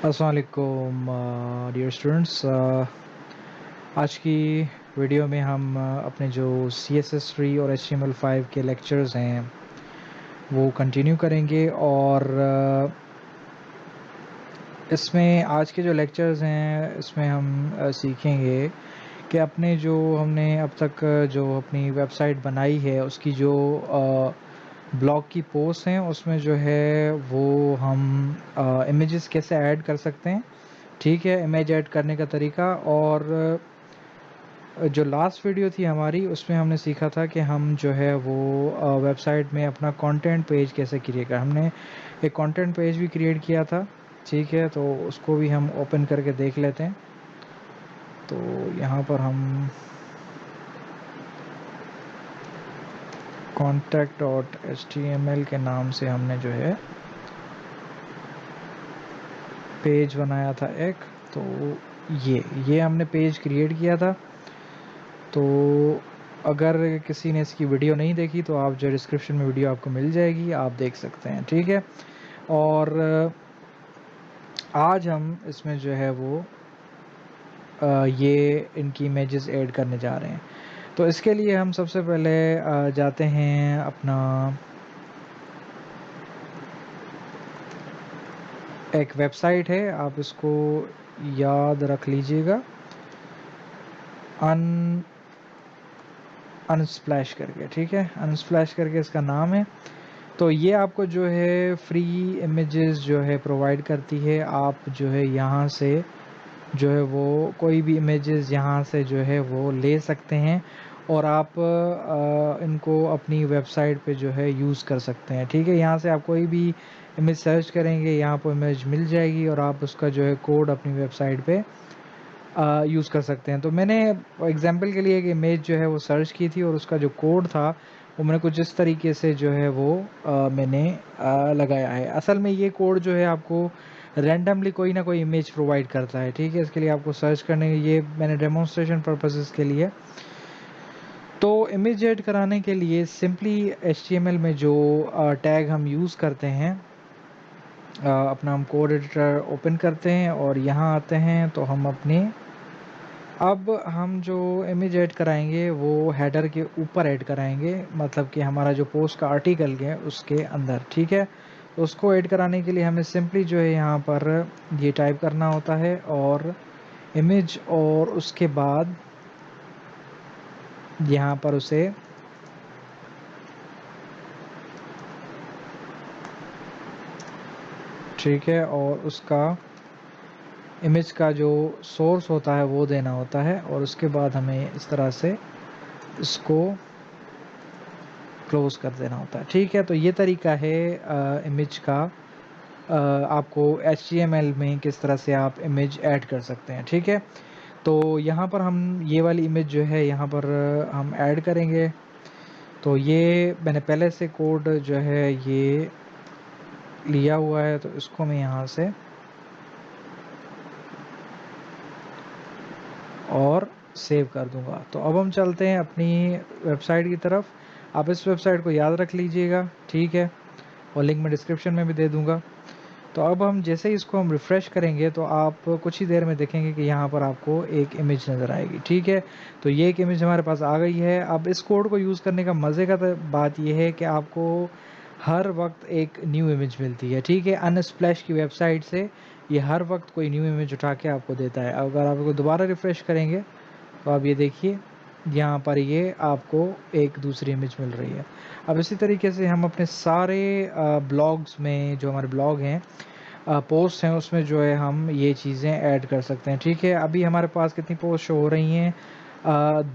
अस्सलाम वालेकुम dear students. आज की वीडियो में हम अपने जो CSS3 और HTML5 के लेक्चर्स हैं वो कंटिन्यू करेंगे और इसमें आज के जो लेक्चर्स हैं इसमें हम सीखेंगे कि अपने जो हमने अब तक जो अपनी वेबसाइट बनाई है उसकी जो ब्लॉग की पोस्ट हैं उसमें जो है वो हम इमेजेस कैसे ऐड कर सकते हैं। ठीक है, इमेज ऐड करने का तरीका। और जो लास्ट वीडियो थी हमारी उसमें हमने सीखा था कि हम जो है वो वेबसाइट में अपना कंटेंट पेज कैसे क्रिएट कर। हमने एक कंटेंट पेज भी क्रिएट किया था। ठीक है, तो उसको भी हम ओपन करके देख लेते हैं। तो यहाँ पर हम contact.html के नाम से हमने जो है पेज बनाया था एक। तो ये हमने पेज क्रिएट किया था। तो अगर किसी ने इसकी वीडियो नहीं देखी तो आप जो डिस्क्रिप्शन में वीडियो आपको मिल जाएगी, आप देख सकते हैं। ठीक है, और आज हम इसमें जो है वो ये इनकी इमेजेस ऐड करने जा रहे हैं। तो इसके लिए हम सबसे पहले जाते हैं अपना एक वेबसाइट है, आप इसको याद रख लीजिएगा, अनस्प्लैश करके। ठीक है, अनस्प्लैश करके इसका नाम है। तो ये आपको जो है फ्री इमेजेस जो है प्रोवाइड करती है। आप जो है यहाँ से जो है वो कोई भी इमेजेस यहाँ से जो है वो ले सकते हैं और आप इनको अपनी वेबसाइट पे जो है यूज़ कर सकते हैं। ठीक है, यहाँ से आप कोई भी इमेज सर्च करेंगे, यहाँ पर इमेज मिल जाएगी और आप उसका जो है कोड अपनी वेबसाइट पे यूज़ कर सकते हैं। तो मैंने एग्जांपल के लिए एक इमेज जो है वो सर्च की थी और उसका जो कोड था वो मैंने कुछ इस तरीके से जो है वो मैंने लगाया है। असल में ये कोड जो है आपको रैंडमली कोई ना कोई इमेज प्रोवाइड करता है। ठीक है, इसके लिए आपको सर्च करने, ये मैंने डेमोन्स्ट्रेशन पर्पसेस के लिए। तो इमेज ऐड कराने के लिए सिंपली HTML में जो टैग हम यूज़ करते हैं, अपना हम कोड एडिटर ओपन करते हैं और यहाँ आते हैं। तो हम अपने अब हम जो इमेज ऐड कराएंगे वो हेडर के ऊपर ऐड कराएंगे, मतलब कि हमारा जो पोस्ट का आर्टिकल है उसके अंदर। ठीक है, तो उसको ऐड कराने के लिए हमें सिंपली जो है यहाँ पर ये टाइप करना होता है और इमेज, और उसके बाद यहाँ पर उसे ठीक है, और उसका इमेज का जो सोर्स होता है वो देना होता है और उसके बाद हमें इस तरह से इसको क्लोज कर देना होता है। ठीक है, तो ये तरीका है इमेज का, आपको HTML में किस तरह से आप इमेज ऐड कर सकते हैं। ठीक है, तो यहाँ पर हम ये वाली इमेज जो है यहाँ पर हम ऐड करेंगे। तो ये मैंने पहले से कोड जो है ये लिया हुआ है, तो इसको मैं यहाँ से और सेव कर दूंगा। तो अब हम चलते हैं अपनी वेबसाइट की तरफ। आप इस वेबसाइट को याद रख लीजिएगा। ठीक है, और लिंक मैं डिस्क्रिप्शन में भी दे दूंगा। तो अब हम जैसे ही इसको हम रिफ़्रेश करेंगे तो आप कुछ ही देर में देखेंगे कि यहाँ पर आपको एक इमेज नज़र आएगी। ठीक है, तो ये एक इमेज हमारे पास आ गई है। अब इस कोड को यूज़ करने का मज़े का बात ये है कि आपको हर वक्त एक न्यू इमेज मिलती है। ठीक है, अनस्प्लैश की वेबसाइट से ये हर वक्त कोई न्यू इमेज उठा के आपको देता है। अगर आप इसको दोबारा रिफ़्रेश करेंगे तो आप ये देखिए यहाँ पर ये आपको एक दूसरी इमेज मिल रही है। अब इसी तरीके से हम अपने सारे ब्लॉग्स में, जो हमारे ब्लॉग हैं, पोस्ट हैं, उसमें जो है हम ये चीज़ें ऐड कर सकते हैं। ठीक है, अभी हमारे पास कितनी पोस्ट शो हो रही हैं?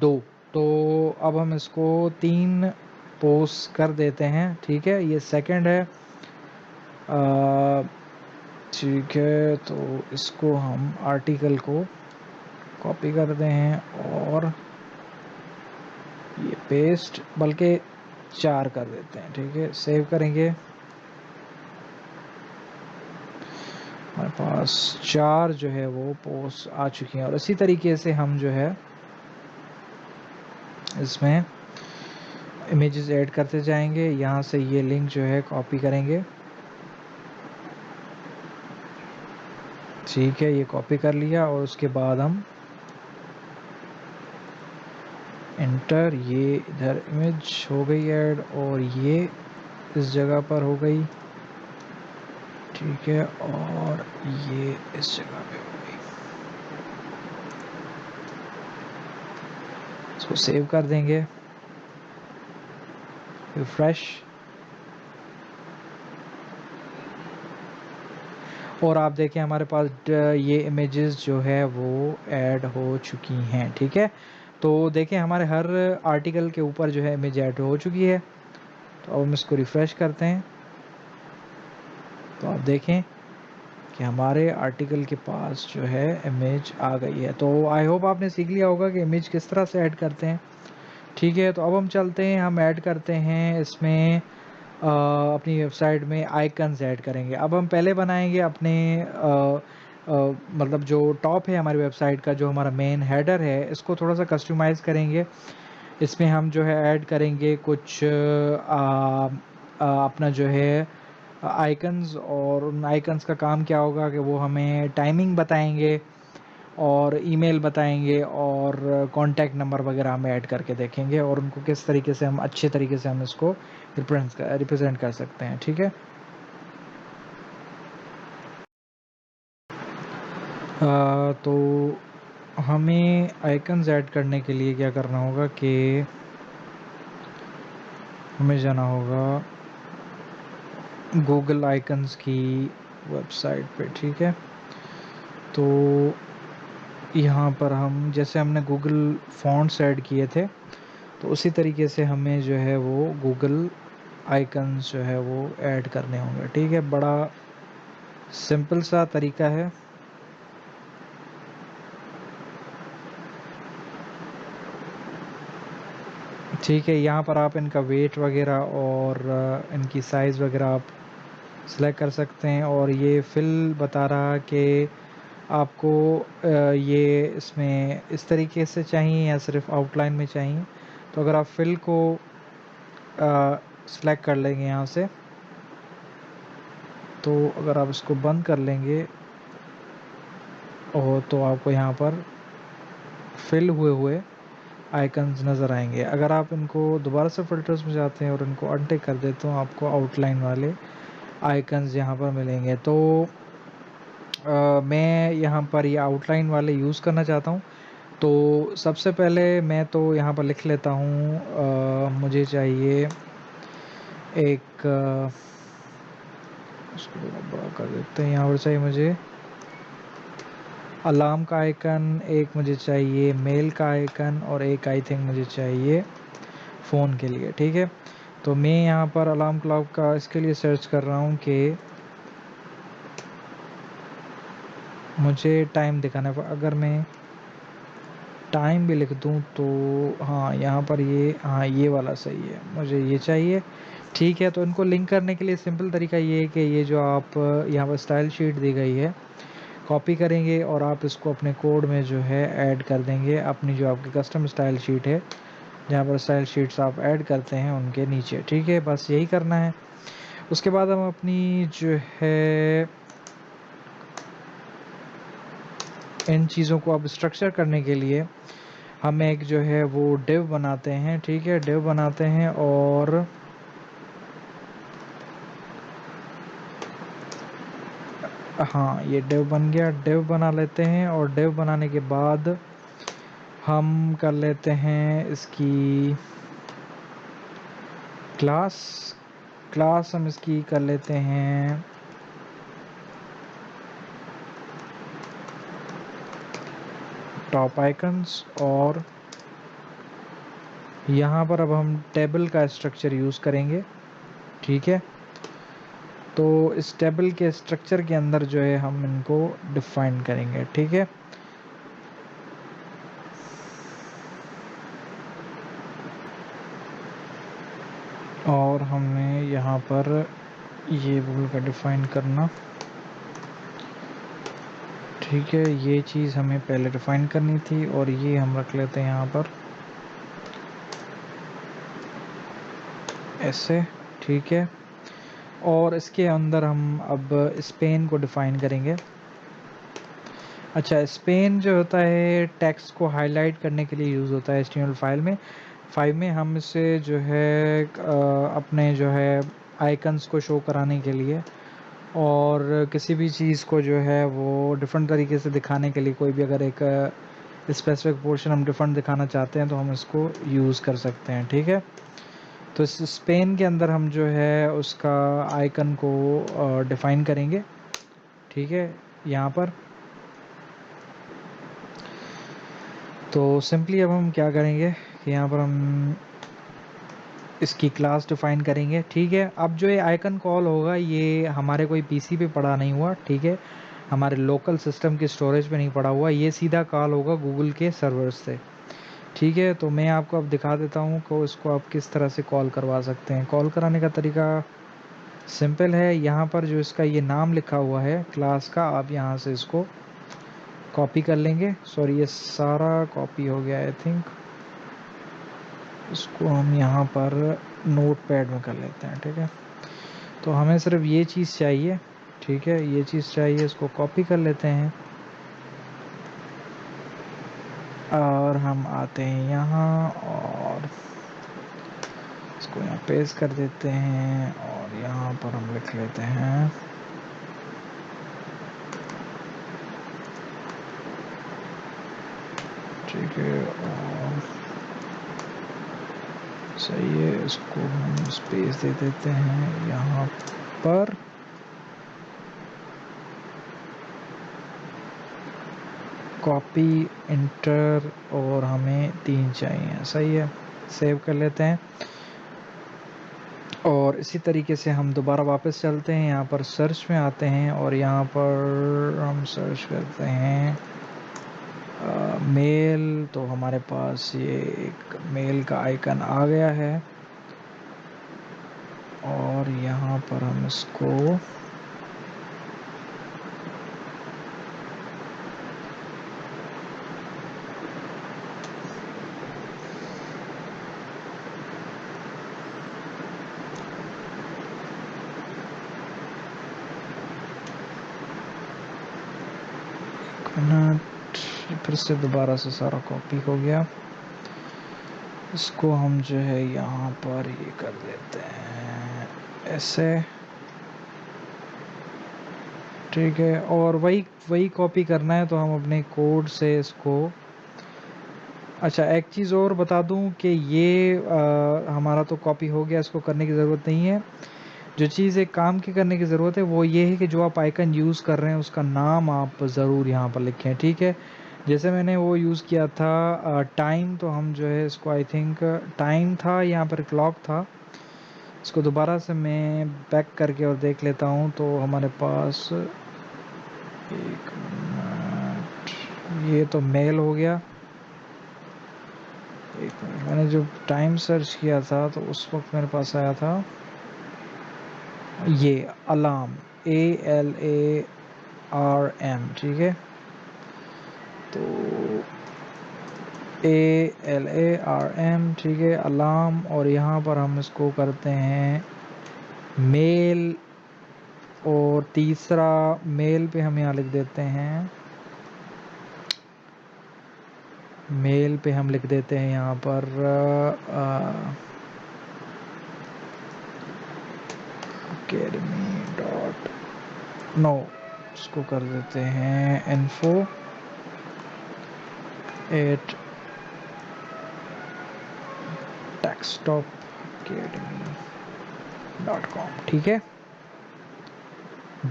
2। तो अब हम इसको 3 पोस्ट कर देते हैं। ठीक है, ये सेकंड है। ठीक है, तो इसको हम आर्टिकल को कॉपी करते हैं और ये पेस्ट, बल्कि 4 कर देते हैं। ठीक है, सेव करेंगे। हमारे पास 4 जो है वो पोस्ट आ चुकी हैं और इसी तरीके से हम जो है इसमें इमेजेस ऐड करते जाएंगे। यहाँ से ये लिंक जो है कॉपी करेंगे। ठीक है, ये कॉपी कर लिया और उसके बाद हम एंटर, ये इधर इमेज हो गई ऐड और ये इस जगह पर हो गई, ठीक है, और ये इस जगह पे हो गई। इसको सेव कर देंगे, रिफ्रेश, और आप देखें हमारे पास ये इमेजेस जो है वो ऐड हो चुकी हैं। ठीक है, तो देखें हमारे हर आर्टिकल के ऊपर जो है इमेज ऐड हो चुकी है। तो अब हम इसको रिफ़्रेश करते हैं तो आप देखें कि हमारे आर्टिकल के पास जो है इमेज आ गई है। तो आई होप आपने सीख लिया होगा कि इमेज किस तरह से ऐड करते हैं। ठीक है, तो अब हम चलते हैं, हम ऐड करते हैं इसमें अपनी वेबसाइट में आइकन्स ऐड करेंगे। अब हम पहले बनाएंगे अपने मतलब जो टॉप है हमारी वेबसाइट का, जो हमारा मेन हेडर है, इसको थोड़ा सा कस्टमाइज़ करेंगे। इसमें हम जो है ऐड करेंगे कुछ अपना जो है आइकन्स, और उन आइकन्स का काम क्या होगा कि वो हमें टाइमिंग बताएंगे और ईमेल बताएंगे और कॉन्टैक्ट नंबर वगैरह हम ऐड करके देखेंगे और उनको किस तरीके से हम अच्छे तरीके से हम इसको रिप्रेजेंट कर सकते हैं। ठीक है, तो हमें आइकन्स ऐड करने के लिए क्या करना होगा कि हमें जाना होगा गूगल आइकन्स की वेबसाइट पे। ठीक है, तो यहाँ पर हम जैसे हमने गूगल फॉन्ट्स ऐड किए थे तो उसी तरीके से हमें जो है वो गूगल आइकन्स जो है वो ऐड करने होंगे। ठीक है, बड़ा सिंपल सा तरीका है। ठीक है, यहाँ पर आप इनका वेट वगैरह और इनकी साइज़ वगैरह आप सेलेक्ट कर सकते हैं। और ये फिल बता रहा कि आपको ये इसमें इस तरीके से चाहिए या सिर्फ आउटलाइन में चाहिए। तो अगर आप फिल को सेलेक्ट कर लेंगे यहाँ से, तो अगर आप इसको बंद कर लेंगे और तो आपको यहाँ पर फिल हुए आइकन्स नज़र आएंगे। अगर आप इनको दोबारा से फ़िल्टर्स में जाते हैं और इनको अनटिक कर देते हो, आपको आउटलाइन वाले आइकन्स यहाँ पर मिलेंगे। तो मैं यहाँ पर ये आउटलाइन वाले यूज़ करना चाहता हूँ। तो सबसे पहले मैं तो यहाँ पर लिख लेता हूँ, मुझे चाहिए एक उसको बड़ा कर देते हैं, यहाँ पर चाहिए मुझे अलार्म का आइकन, एक मुझे चाहिए मेल का आइकन और एक आई थिंक मुझे चाहिए फ़ोन के लिए। ठीक है, तो मैं यहाँ पर अलार्म क्लॉक का इसके लिए सर्च कर रहा हूँ कि मुझे टाइम दिखाना है। अगर मैं टाइम भी लिख दूँ तो हाँ, यहाँ पर ये हाँ ये वाला सही है, मुझे ये चाहिए। ठीक है, तो इनको लिंक करने के लिए सिंपल तरीका ये है कि ये जो आप यहाँ पर स्टाइल शीट दी गई है, कॉपी करेंगे और आप इसको अपने कोड में जो है ऐड कर देंगे, अपनी जो आपकी कस्टम स्टाइल शीट है जहाँ पर स्टाइल शीट्स आप ऐड करते हैं उनके नीचे। ठीक है, बस यही करना है। उसके बाद हम अपनी जो है इन चीज़ों को अब स्ट्रक्चर करने के लिए हम एक जो है वो डिव बनाते हैं। ठीक है, डिव बनाते हैं और हाँ, ये डिव बन गया। डिव बना लेते हैं और डिव बनाने के बाद हम कर लेते हैं इसकी क्लास हम इसकी कर लेते हैं टॉप आइकन्स। और यहाँ पर अब हम टेबल का स्ट्रक्चर यूज़ करेंगे। ठीक है, तो इस टेबल के स्ट्रक्चर के अंदर जो है हम इनको डिफाइन करेंगे। ठीक है, और हमें यहाँ पर ये भूल कर डिफाइन करना। ठीक है, ये चीज़ हमें पहले डिफाइन करनी थी और ये हम रख लेते हैं यहाँ पर ऐसे। ठीक है, और इसके अंदर हम अब स्पेन को डिफ़ाइन करेंगे। अच्छा, स्पेन जो होता है टेक्स्ट को हाईलाइट करने के लिए यूज़ होता है HTML फाइल में हम इसे जो है अपने जो है आइकन्स को शो कराने के लिए और किसी भी चीज़ को जो है वो डिफरेंट तरीके से दिखाने के लिए, कोई भी अगर एक स्पेसिफिक पोर्शन हम डिफरेंट दिखाना चाहते हैं तो हम इसको यूज़ कर सकते हैं। ठीक है, तो इस स्पेन के अंदर हम जो है उसका आइकन को डिफ़ाइन करेंगे। ठीक है, यहाँ पर तो सिंपली अब हम क्या करेंगे कि यहाँ पर हम इसकी क्लास डिफ़ाइन करेंगे। ठीक है, अब जो ये आइकन कॉल होगा ये हमारे कोई पीसी पे पड़ा नहीं हुआ। ठीक है, हमारे लोकल सिस्टम की स्टोरेज पे नहीं पड़ा हुआ, ये सीधा कॉल होगा गूगल के सर्वर्स से। ठीक है, तो मैं आपको अब दिखा देता हूँ कि इसको आप किस तरह से कॉल करवा सकते हैं। कॉल कराने का तरीका सिंपल है। यहाँ पर जो इसका ये नाम लिखा हुआ है क्लास का, आप यहाँ से इसको कॉपी कर लेंगे। सॉरी, ये सारा कॉपी हो गया आई थिंक। इसको हम यहाँ पर नोटपैड में कर लेते हैं। ठीक है, तो हमें सिर्फ ये चीज़ चाहिए। ठीक है, ये चीज़ चाहिए, इसको कॉपी कर लेते हैं और हम आते हैं यहाँ और इसको यहाँ पेस्ट कर देते हैं और यहाँ पर हम लिख लेते हैं ठीक है, और सही है, इसको हम स्पेस दे देते हैं यहाँ पर। कॉपी, इंटर और हमें 3 चाहिए। सही है, सेव कर लेते हैं और इसी तरीके से हम दोबारा वापस चलते हैं, यहाँ पर सर्च में आते हैं और यहाँ पर हम सर्च करते हैं मेल। तो हमारे पास ये एक मेल का आइकन आ गया है और यहाँ पर हम इसको फिर से दोबारा से सारा कॉपी हो गया। इसको हम जो है यहाँ पर ये कर देते हैं ऐसे। ठीक है, और वही कॉपी करना है तो हम अपने कोड से इसको। अच्छा, एक चीज़ और बता दूं कि ये हमारा तो कॉपी हो गया, इसको करने की ज़रूरत नहीं है। जो चीज़ एक काम की करने की ज़रूरत है वो ये है कि जो आप आइकन यूज़ कर रहे हैं उसका नाम आप ज़रूर यहाँ पर लिखें। ठीक है, जैसे मैंने वो यूज़ किया था टाइम, तो हम जो है इसको आई थिंक टाइम था, यहाँ पर क्लॉक था। इसको दोबारा से मैं बैक करके और देख लेता हूँ तो हमारे पास एक मिनट, ये तो मेल हो गया। एक मिनट, मैंने जो टाइम सर्च किया था तो उस वक्त मेरे पास आया था ये अलार्म, ALARM। ठीक है, तो ALARM, ठीक है, अलार्म, और यहाँ पर हम इसको करते हैं मेल, और तीसरा मेल पे हम यहाँ लिख देते हैं, मेल पे हम लिख देते हैं यहाँ पर academy डॉट नो, इसको कर देते हैं info at desktopacademy.com। ठीक है,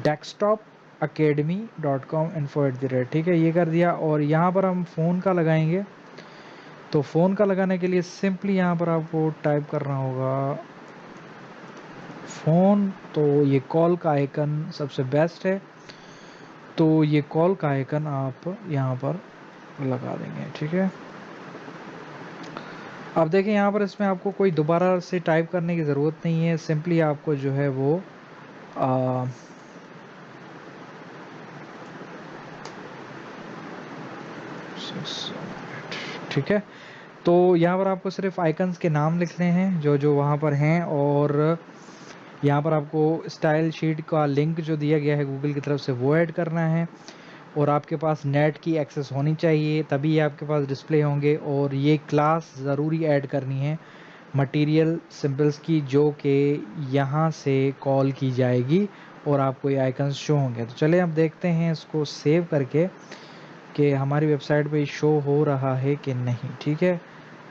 desktopacademy.com info@। ठीक है, ये कर दिया और यहाँ पर हम फ़ोन का लगाएंगे। तो फ़ोन का लगाने के लिए सिंपली यहाँ पर आपको टाइप करना होगा फ़ोन। तो ये कॉल का आइकन सबसे बेस्ट है, तो ये कॉल का आइकन आप यहाँ पर लगा देंगे। ठीक है, अब देखिए यहाँ पर इसमें आपको कोई दोबारा से टाइप करने की ज़रूरत नहीं है। सिंपली आपको जो है वो ठीक है, तो यहाँ पर आपको सिर्फ आइकन्स के नाम लिखने हैं जो जो वहाँ पर हैं, और यहाँ पर आपको स्टाइल शीट का लिंक जो दिया गया है गूगल की तरफ से वो ऐड करना है। और आपके पास नेट की एक्सेस होनी चाहिए, तभी आपके पास डिस्प्ले होंगे। और ये क्लास ज़रूरी ऐड करनी है मटेरियल सिंबल्स की, जो कि यहाँ से कॉल की जाएगी और आपको ये आइकन्स शो होंगे। तो चलिए अब देखते हैं इसको सेव करके कि हमारी वेबसाइट पे शो हो रहा है कि नहीं। ठीक है,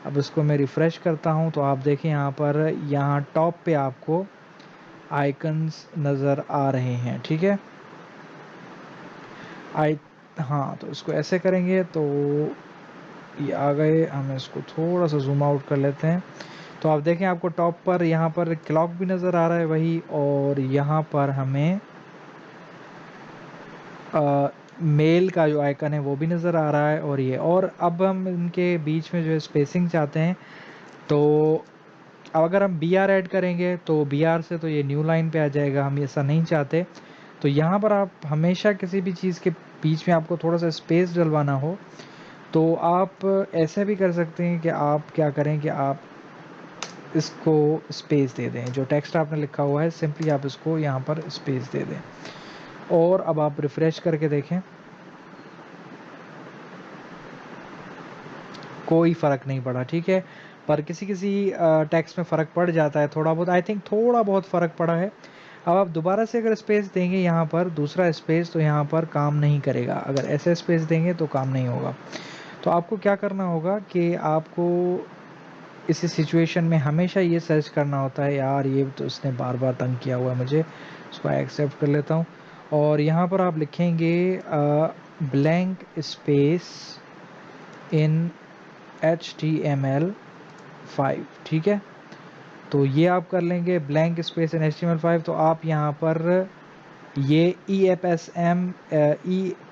अब इसको मैं रिफ़्रेश करता हूँ तो आप देखें यहाँ पर, यहाँ टॉप पे आपको आइकन्स नज़र आ रहे हैं। ठीक है, हाँ, तो इसको ऐसे करेंगे तो ये आ गए। हम इसको थोड़ा सा जूम आउट कर लेते हैं। तो आप देखें आपको टॉप पर यहाँ पर क्लॉक भी नज़र आ रहा है वही, और यहाँ पर हमें मेल का जो आइकन है वो भी नज़र आ रहा है। और ये, और अब हम इनके बीच में जो है स्पेसिंग चाहते हैं, तो अब अगर हम BR ऐड करेंगे तो BR से तो ये न्यू लाइन पे आ जाएगा, हम ऐसा नहीं चाहते। तो यहाँ पर आप हमेशा किसी भी चीज़ के बीच में आपको थोड़ा सा स्पेस डलवाना हो तो आप ऐसे भी कर सकते हैं कि आप क्या करें कि आप इसको स्पेस दे दें, जो टेक्स्ट आपने लिखा हुआ है सिंपली आप इसको यहाँ पर स्पेस दे दें। और अब आप रिफ़्रेश करके देखें, कोई फ़र्क नहीं पड़ा। ठीक है, पर किसी किसी टेक्स्ट में फ़र्क पड़ जाता है थोड़ा बहुत, आई थिंक थोड़ा बहुत फ़र्क पड़ा है। अब आप दोबारा से अगर स्पेस देंगे यहाँ पर दूसरा स्पेस, तो यहाँ पर काम नहीं करेगा। अगर ऐसे स्पेस देंगे तो काम नहीं होगा। तो आपको क्या करना होगा कि आपको इस सिचुएशन में हमेशा ये सर्च करना होता है, यार ये तो इसने बार बार तंग किया हुआ है मुझे, इसको एक्सेप्ट कर लेता हूँ। और यहाँ पर आप लिखेंगे ब्लैंक स्पेस इन HTML5। ठीक है, तो ये आप कर लेंगे ब्लैंक स्पेस इन HTML5। तो आप यहाँ पर ये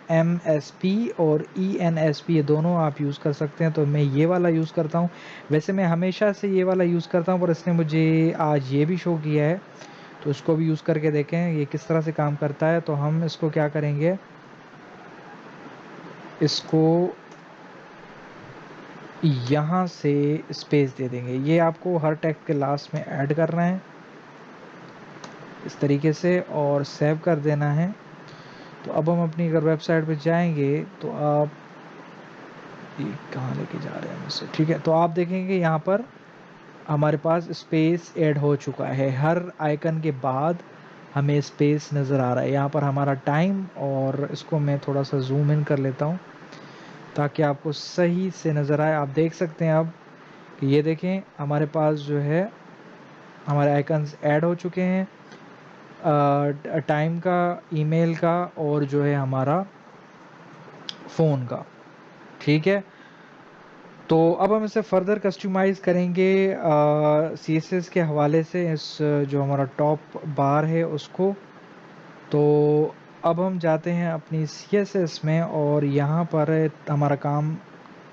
EMSP और ENSP ये दोनों आप यूज़ कर सकते हैं। तो मैं ये वाला यूज़ करता हूँ। वैसे मैं हमेशा से ये वाला यूज़ करता हूँ, पर इसने मुझे आज ये भी शो किया है, तो इसको भी यूज़ करके देखें ये किस तरह से काम करता है। तो हम इसको क्या करेंगे, इसको यहाँ से स्पेस दे देंगे। ये आपको हर टेक्स्ट के लास्ट में ऐड करना है इस तरीके से और सेव कर देना है। तो अब हम अपनी अगर वेबसाइट पे जाएंगे तो आप ये कहाँ लेके जा रहे हैं मुझसे। ठीक है, तो आप देखेंगे यहाँ पर हमारे पास स्पेस ऐड हो चुका है, हर आइकन के बाद हमें स्पेस नज़र आ रहा है। यहाँ पर हमारा टाइम, और इसको मैं थोड़ा सा जूम इन कर लेता हूँ ताकि आपको सही से नज़र आए। आप देख सकते हैं अब कि ये देखें हमारे पास जो है हमारे आइकन्स ऐड हो चुके हैं, टाइम का, ईमेल का, और जो है हमारा फ़ोन का। ठीक है, तो अब हम इसे फर्दर कस्टमाइज़ करेंगे CSS के हवाले से, इस जो हमारा टॉप बार है उसको। तो अब हम जाते हैं अपनी CSS में, और यहाँ पर हमारा काम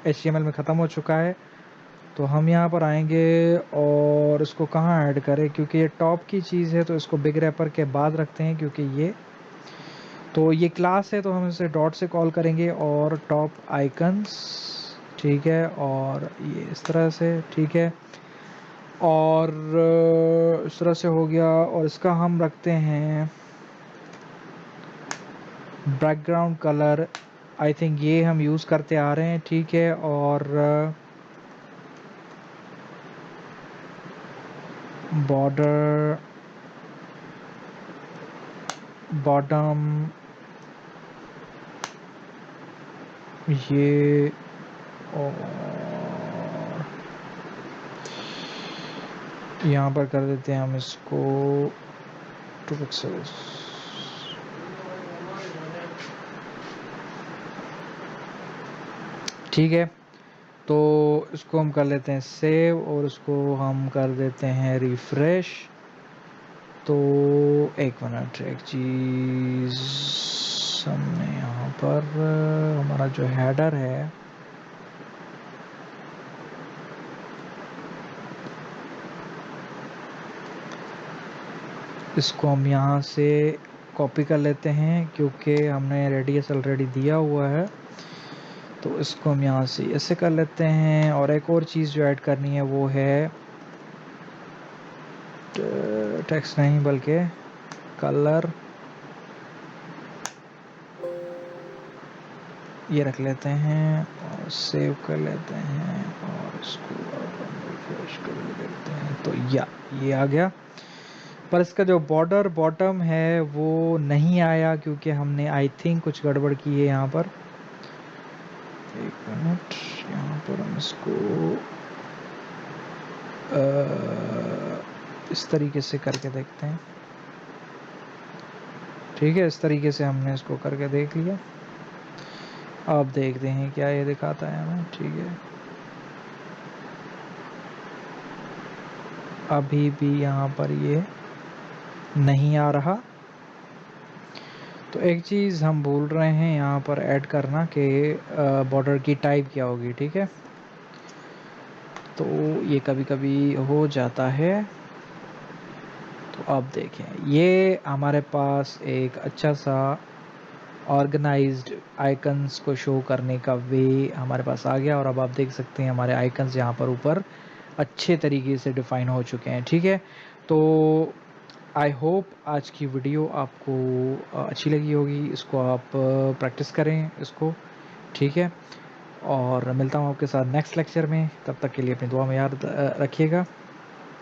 HTML में ख़त्म हो चुका है। तो हम यहाँ पर आएंगे और इसको कहाँ ऐड करें, क्योंकि ये टॉप की चीज़ है तो इसको बिग रैपर के बाद रखते हैं, क्योंकि ये क्लास है तो हम इसे डॉट से कॉल करेंगे और टॉप आइकन्स। ठीक है, और ये इस तरह से। ठीक है, और इस तरह से हो गया, और इसका हम रखते हैं बैकग्राउंड कलर, आई थिंक ये हम यूज़ करते आ रहे हैं। ठीक है, और बॉर्डर, बॉटम, ये, और यहाँ पर कर देते हैं हम इसको 2 पिक्सल्स। ठीक है, तो इसको हम कर लेते हैं सेव, और इसको हम कर देते हैं रिफ़्रेश। तो एक मिनट, एक चीज़ हमने यहाँ पर हमारा जो हेडर है इसको हम यहाँ से कॉपी कर लेते हैं, क्योंकि हमने रेडियस ऑलरेडी दिया हुआ है। तो इसको हम यहाँ से ऐसे कर लेते हैं। और एक और चीज़ जो ऐड करनी है वो है टेक्स्ट नहीं बल्कि कलर। ये रख लेते हैं और सेव कर लेते हैं और इसको रिफ्रेश कर देते हैं। तो ये आ गया, पर इसका जो बॉर्डर बॉटम है वो नहीं आया क्योंकि हमने आई थिंक कुछ गड़बड़ की है यहाँ पर। एक मिनट, यहाँ पर हम इसको इस तरीके से करके देखते हैं। ठीक है, इस तरीके से हमने इसको करके देख लिया। अब देखते हैं क्या ये दिखाता है हमें। ठीक है, अभी भी यहाँ पर ये नहीं आ रहा। तो एक चीज़ हम भूल रहे हैं यहाँ पर ऐड करना कि बॉर्डर की टाइप क्या होगी। ठीक है, तो ये कभी कभी हो जाता है। तो अब देखें, ये हमारे पास एक अच्छा सा ऑर्गेनाइज्ड आइकन्स को शो करने का वे हमारे पास आ गया। और अब आप देख सकते हैं हमारे आइकन्स यहाँ पर ऊपर अच्छे तरीके से डिफ़ाइन हो चुके हैं। ठीक है, तो आई होप आज की वीडियो आपको अच्छी लगी होगी। इसको आप प्रैक्टिस करें इसको। ठीक है, और मिलता हूँ आपके साथ नेक्स्ट लेक्चर में। तब तक के लिए अपनी दुआ में याद रखिएगा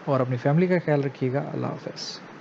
और अपनी फैमिली का ख्याल रखिएगा। अल्लाह हाफ़िज़।